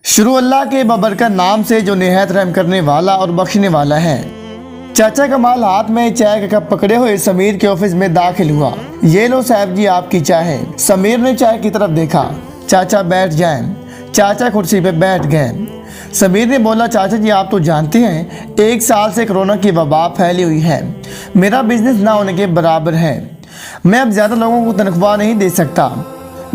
शुरू अल्लाह के बबरकत नाम से जो निहायत रहम करने वाला और बख्शने वाला है। चाचा कमाल हाथ में चाय का कप पकड़े हुए समीर के ऑफिस में दाखिल हुआ। ये लो साहब जी आपकी चाय है। समीर ने चाय की तरफ देखा। चाचा बैठ जाएं। चाचा कुर्सी पे बैठ गए। समीर ने बोला, चाचा जी आप तो जानते हैं 1 साल से कोरोना की वबा फैली हुई है। मेरा बिजनेस ना होने के बराबर है। मैं अब ज़्यादा लोगों को तनख्वाह नहीं दे सकता।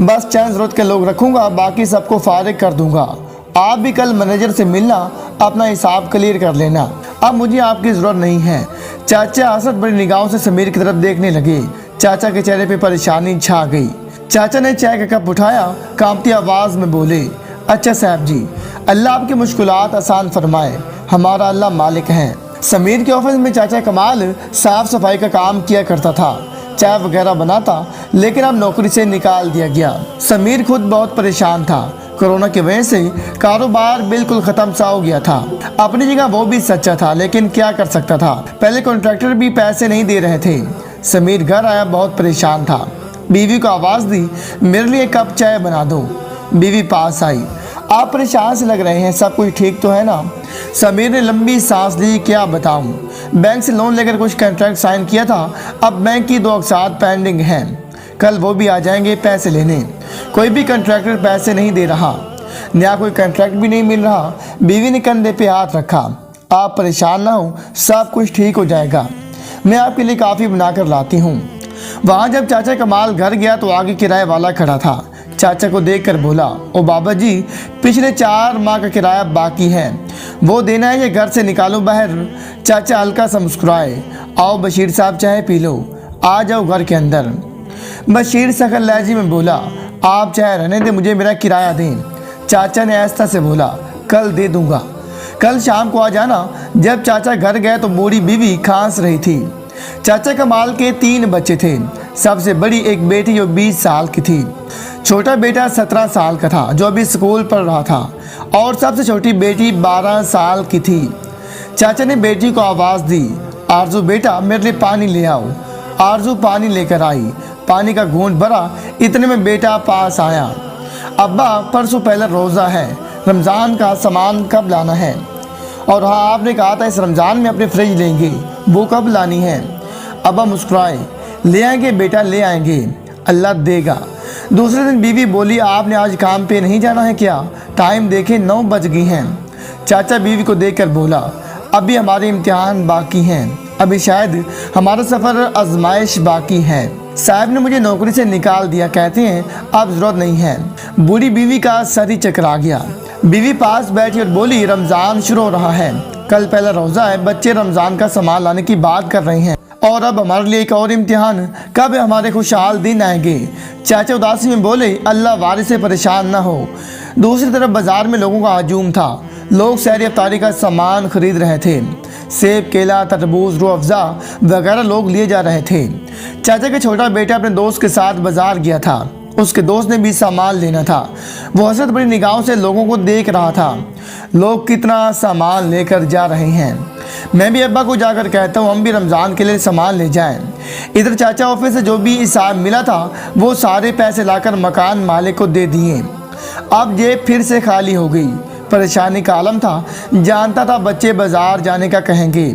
बस चंद ज़रूरत के लोग रखूँगा, बाकी सबको फारिग कर दूँगा। आप भी कल मैनेजर से मिलना, अपना हिसाब क्लियर कर लेना। अब मुझे आपकी ज़रूरत नहीं है। चाचा हसरत बड़ी निगाहों से समीर की तरफ देखने लगे। चाचा के चेहरे पे परेशानी छा गई। चाचा ने चाय का कप उठाया, कांपती आवाज़ में बोले, अच्छा साहब जी, अल्लाह आपकी मुश्किलात आसान फरमाए। हमारा अल्लाह मालिक है। समीर के ऑफिस में चाचा कमाल साफ़ सफाई का काम किया करता था, चाय वगैरह बनाता, लेकिन अब नौकरी से निकाल दिया गया। समीर खुद बहुत परेशान था। कोरोना की वजह से कारोबार बिल्कुल ख़त्म सा हो गया था। अपनी जगह वो भी सच्चा था, लेकिन क्या कर सकता था। पहले कॉन्ट्रैक्टर भी पैसे नहीं दे रहे थे। समीर घर आया बहुत परेशान था। बीवी को आवाज़ दी, मेरे लिए कप चाय बना दो। बीवी पास आई। आप परेशान से लग रहे हैं, सब कुछ ठीक तो है ना? समीर ने लंबी सांस ली, क्या बताऊं, बैंक से लोन लेकर कुछ कॉन्ट्रैक्ट साइन किया था। अब बैंक की 2 अक़सात पेंडिंग हैं। कल वो भी आ जाएंगे पैसे लेने। कोई भी कॉन्ट्रैक्टर पैसे नहीं दे रहा, नया कोई कॉन्ट्रैक्ट भी नहीं मिल रहा। बीवी ने कंधे पे हाथ रखा। आप परेशान ना हो, सब कुछ ठीक हो जाएगा। मैं आपके लिए काफ़ी बनाकर लाती हूँ। वहाँ जब चाचा कमाल घर गया तो आगे किराए वाला खड़ा था। चाचा को देखकर बोला, ओ बाबा जी, पिछले 4 माह का किराया बाकी है, वो देना है, ये घर से निकालो बाहर। चाचा हल्का सा मुस्कुराए, आओ बशीर साहब चाय पी लो, आ जाओ घर के अंदर। बशीर सखल लहजे में बोला, आप चाहे रहने दें, मुझे मेरा किराया दें। चाचा ने आहिस्ता से बोला, कल दे दूंगा, कल शाम को आ जाना। जब चाचा घर गए तो बूढ़ी बीवी खांस रही थी। चाचा कमाल के 3 बच्चे थे। सबसे बड़ी एक बेटी जो 20 साल की थी, छोटा बेटा 17 साल का था जो अभी स्कूल पढ़ रहा था, और सबसे छोटी बेटी 12 साल की थी। चाचा ने बेटी को आवाज़ दी, आरजू बेटा मेरे लिए पानी ले आओ। आरजू पानी लेकर आई। पानी का घूंट भरा, इतने में बेटा पास आया। अब्बा परसों पहला रोज़ा है, रमज़ान का सामान कब लाना है? और हाँ, आपने कहा था इस रमज़ान में अपने फ्रिज लेंगे, वो कब लानी है? अब्बा मुस्कुराए, ले आएंगे बेटा, ले आएंगे, अल्लाह देगा। दूसरे दिन बीवी बोली, आपने आज काम पे नहीं जाना है क्या? टाइम देखे 9 बज गई हैं। चाचा बीवी को देखकर बोला, अभी हमारे इम्तिहान बाकी हैं, अभी शायद हमारा सफ़र आजमाइश बाकी है। साहब ने मुझे नौकरी से निकाल दिया, कहते हैं अब ज़रूरत नहीं है। बूढ़ी बीवी का सर ही चकरा गया। बीवी पास बैठी और बोली, रमज़ान शुरू हो रहा है, कल पहला रोज़ा है, बच्चे रमज़ान का सामान लाने की बात कर रहे हैं, और अब हमारे लिए एक और इम्तिहान, कब हमारे खुशहाल दिन आएंगे? चाचा उदासी में बोले, अल्लाह वारिस से परेशान ना हो। दूसरी तरफ बाज़ार में लोगों का हजूम था। लोग सहरी अफ्तारी का सामान खरीद रहे थे। सेब, केला, तरबूज, रूह अफ़ज़ा वगैरह लोग लिए जा रहे थे। चाचा का छोटा बेटा अपने दोस्त के साथ बाज़ार गया था। उसके दोस्त ने भी सामान लेना था। वो हसरत बड़ी निगाहों से लोगों को देख रहा था। लोग कितना सामान लेकर जा रहे हैं। मैं भी अब्बा को जाकर कहता हूँ हम भी रमज़ान के लिए सामान ले जाएं। इधर चाचा ऑफिस से जो भी हिसाब मिला था वो सारे पैसे लाकर मकान मालिक को दे दिए। अब जेब फिर से खाली हो गई। परेशानी का आलम था। जानता था बच्चे बाज़ार जाने का कहेंगे,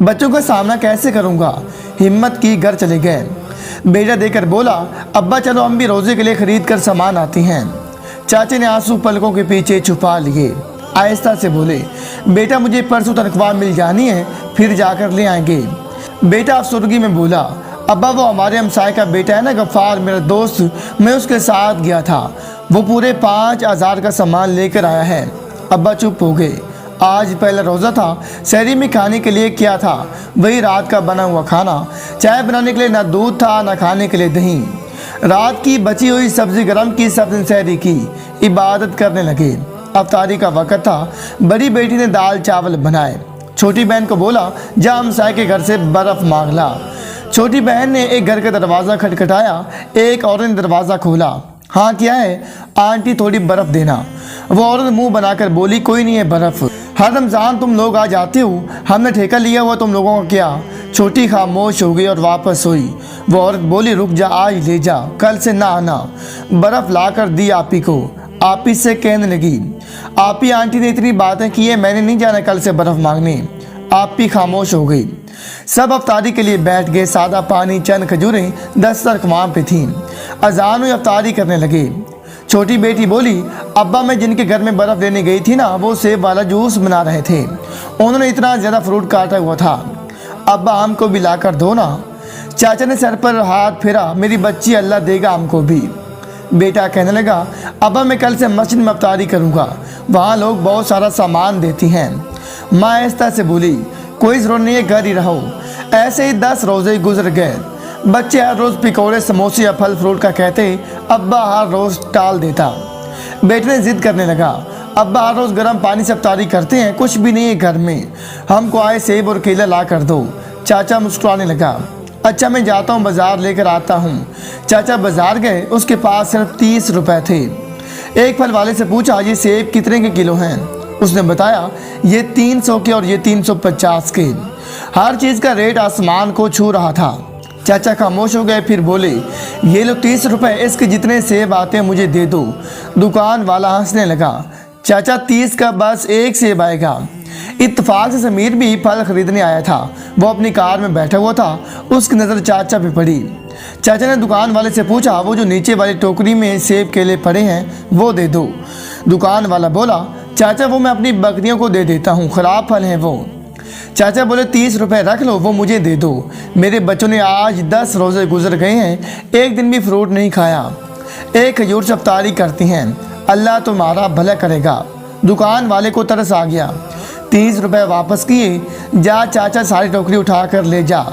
बच्चों का सामना कैसे करूँगा। हिम्मत की घर चले गए। बेटा देकर बोला, अब्बा चलो हम भी रोज़े के लिए ख़रीद कर सामान आती हैं। चाचे ने आंसू पलकों के पीछे छुपा लिए। आहिस्ता से बोले, बेटा मुझे परसों तनख्वाह मिल जानी है, फिर जाकर ले आएंगे। बेटा अफसरगी में बोला, अब्बा वो हमारे हमसाए का बेटा है ना गफ़ार, मेरा दोस्त, मैं उसके साथ गया था, वो पूरे 5000 का सामान लेकर आया है। अब्बा चुप हो गए। आज पहला रोज़ा था। सहरी में खाने के लिए क्या था? वही रात का बना हुआ खाना। चाय बनाने के लिए ना दूध था, ना खाने के लिए दही। रात की बची हुई सब्ज़ी गरम की, सब दिन सहरी की इबादत करने लगे। अफ्तारी का वक़्त था। बड़ी बेटी ने दाल चावल बनाए। छोटी बहन को बोला, जा हमसाए के घर से बर्फ़ मांग ला। छोटी बहन ने एक घर का दरवाज़ा खटखटाया। एक औरत ने दरवाज़ा खोला। हाँ क्या है आंटी, थोड़ी बर्फ़ देना। वो औरत मुंह बनाकर बोली, कोई नहीं है बर्फ़, हर रमज़ान तुम लोग आ जाते हो, हमने ठेका लिया हुआ तुम लोगों का क्या। छोटी खामोश हो गई और वापस हुई। वो औरत बोली, रुक जा, आज ले जा, कल से ना आना। बर्फ़ ला कर दी आपी को। आपी से कहने लगी, आपी आंटी ने इतनी बातें की है, मैंने नहीं जाना कल से बर्फ मांगने। आपी खामोश हो गई। सब अफ्तारी के लिए बैठ गए। सादा पानी, चंद खजूरें दस्तरख वहाँ पे थीं। अजान हुई, अफ्तारी करने लगे। छोटी बेटी बोली, अब्बा मैं जिनके घर में बर्फ़ लेने गई थी ना, वो सेब वाला जूस बना रहे थे। उन्होंने इतना ज़्यादा फ्रूट काटा हुआ था। अब्बा हमको भी ला कर दो ना। चाचा ने सर पर हाथ फेरा, मेरी बच्ची, अल्लाह देगा हमको भी। बेटा कहने लगा, अब्बा मैं कल से मस्जिद में अफ्तारी करूँगा, वहाँ लोग बहुत सारा सामान देती हैं। माँ आहिस्ता से बोली, कोई ज़रूरत नहीं है, घर ही रहो। ऐसे ही 10 रोज़े गुजर गए। बच्चे हर रोज़ पकौड़े, समोसे या फल फ्रूट का कहते, अब्बा हर रोज़ टाल देता। बेटे ने जिद करने लगा, अब्बा हर रोज़ गर्म पानी से अफ्तारी करते हैं, कुछ भी नहीं है घर में, हमको आए सेब और केला ला कर दो। चाचा मुस्कुराने लगा, अच्छा मैं जाता हूँ, बाज़ार लेकर आता हूँ। चाचा बाज़ार गए, उसके पास सिर्फ 30 रुपए थे। एक फल वाले से पूछा, ये सेब कितने के किलो हैं? उसने बताया, ये 300 के और ये 350 के। हर चीज़ का रेट आसमान को छू रहा था। चाचा खामोश हो गए, फिर बोले, ये लो 30 रुपए, इसके जितने सेब आते हैं मुझे दे दो। दुकान वाला हंसने लगा, चाचा 30 का बस एक सेब आएगा। इत्तेफाक से समीर भी फल खरीदने आया था। वो अपनी कार में बैठा हुआ था। उसकी नज़र चाचा पे पड़ी। चाचा ने दुकान वाले से पूछा, वो जो नीचे वाली टोकरी में सेब केले पड़े हैं वो दे दो। दुकान वाला बोला, चाचा वो मैं अपनी बकरियों को दे देता हूँ, ख़राब फल हैं वो। चाचा बोले, 30 रुपए रख लो, वो मुझे दे दो। मेरे बच्चों ने आज 10 रोज़े गुजर गए हैं, एक दिन भी फ्रूट नहीं खाया। एक खजूर से अफ्तारी करती हैं, अल्लाह तुम्हारा भला करेगा। दुकान वाले को तरस आ गया। 30 रुपए वापस किए। जा चाचा, सारी टोकरी उठा कर ले जा।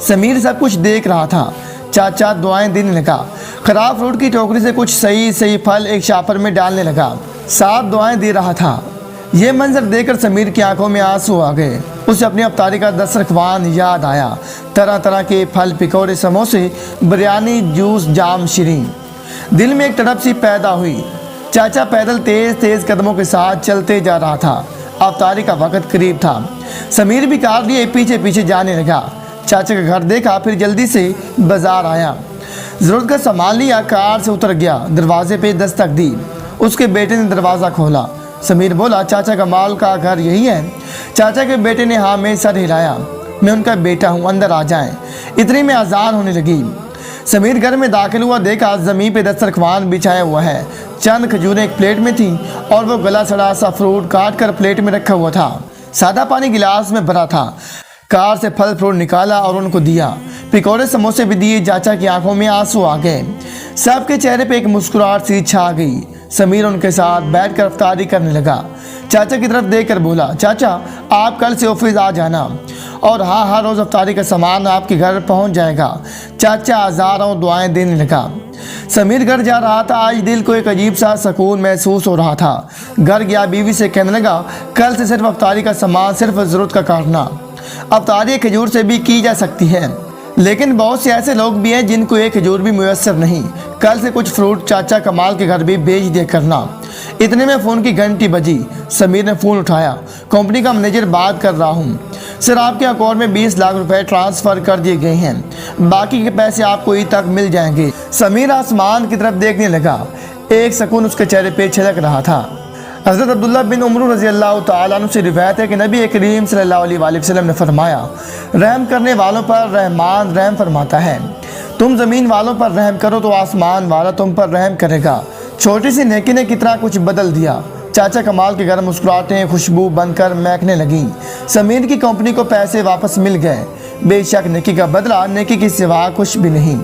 समीर सब कुछ देख रहा था। चाचा दुआएं देने लगा। ख़राब फ्रूट की टोकरी से कुछ सही फल एक शापर में डालने लगा। साथ दुआएं दे रहा था। ये मंजर देखकर समीर की आंखों में आंसू आ गए। उसे अपनी अफ्तारी का दस्तरखान याद आया। तरह तरह के फल, पकौड़े, समोसे, बिरयानी, जूस, जाम, शीरीन। दिल में एक तड़प सी पैदा हुई। चाचा पैदल तेज कदमों के साथ चलते जा रहा था। अफ्तारी का वक्त करीब था। समीर भी कार लिए पीछे पीछे जाने लगा। चाचा का घर देखा, फिर जल्दी से बाजार आया। ज़रूरत का सामान लिया, कार से उतर गया। दरवाजे पे दस्तक दी। उसके बेटे ने दरवाज़ा खोला। समीर बोला, चाचा कमाल का घर यही है? चाचा के बेटे ने हाँ में सर हिलाया। मैं उनका बेटा हूँ, अंदर आ जाएं। इतनी में अजान होने लगी। समीर घर में दाखिल हुआ, देखा ज़मीन पे दस्तरखान बिछाया हुआ है। चंद खजूरें एक प्लेट में थी और वो गला सड़ा सा फ्रूट काट कर प्लेट में रखा हुआ था। सादा पानी गिलास में भरा था। कार से फल फ्रूट निकाला और उनको दिया। पकौड़े, समोसे भी दिए। चाचा की आंखों में आंसू आ गए। सबके चेहरे पे एक मुस्कुराहट सी छा गई। समीर उनके साथ बैठकर अफ्तारी करने लगा। चाचा की तरफ देखकर बोला, चाचा आप कल से ऑफिस आ जाना, और हाँ, हर रोज़ अफ्तारी का सामान आपके घर पहुंच जाएगा। चाचा हज़ारों दुआएं देने लगा। समीर घर जा रहा था। आज दिल को एक अजीब सा सुकून महसूस हो रहा था। घर गया, बीवी से कहने लगा, कल से सिर्फ अफ्तारी का सामान, सिर्फ ज़रूरत का काटना। अफ्तारी खजूर से भी की जा सकती है, लेकिन बहुत से ऐसे लोग भी हैं जिनको एक खजूर भी मुयस्सर नहीं। कल से कुछ फ्रूट चाचा कमाल के घर भी भेज दिया करना। इतने में फ़ोन की घंटी बजी। समीर ने फ़ोन उठाया। कंपनी का मैनेजर बात कर रहा हूँ। सर, आपके अकाउंट में 20 लाख रुपए ट्रांसफ़र कर दिए गए हैं, बाकी के पैसे आपको ईद तक मिल जाएंगे। समीर आसमान की तरफ देखने लगा। एक सुकून उसके चेहरे पे छलक रहा था। हज़रत अब्दुल्लाह बिन उमर रज़ी अल्लाह तआला अन्हु से रिवायत है कि नबी करीम सल्लल्लाहु अलैहि वसल्लम ने फरमाया, रहम करने वालों पर रहमान रहम फरमाता है। तुम ज़मीन वालों पर रहम करो तो आसमान वाला तुम पर रहम करेगा। छोटी सी नेकी ने कितना कुछ बदल दिया। चाचा कमाल के घर मुस्कुराहटें खुशबू बनकर महकने लगी। समीर की कंपनी को पैसे वापस मिल गए। बेशक नेकी का बदला नेकी के सिवा कुछ भी नहीं।